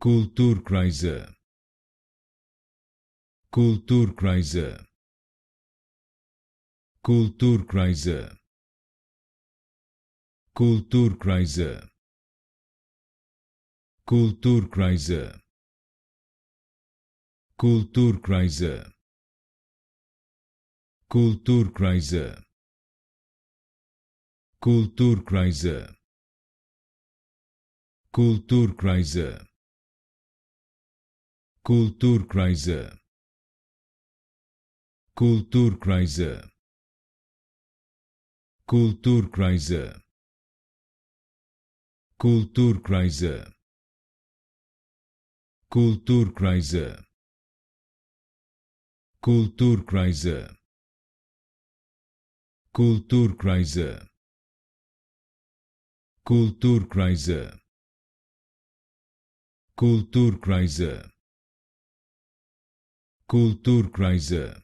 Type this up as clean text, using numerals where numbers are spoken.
Kulturkreise, Kulturkreise, Kulturkreise, Kulturkreise, Kulturkreise, Kulturkreise, Kulturkreise, Kulturkreise, Kulturkreise, Kulturkreise, Kulturkreise, Kulturkreise, Kulturkreise, Kulturkreise, Kulturkreise, Kulturkreise, Kulturkreise, Kulturkreise, Kulturkreise,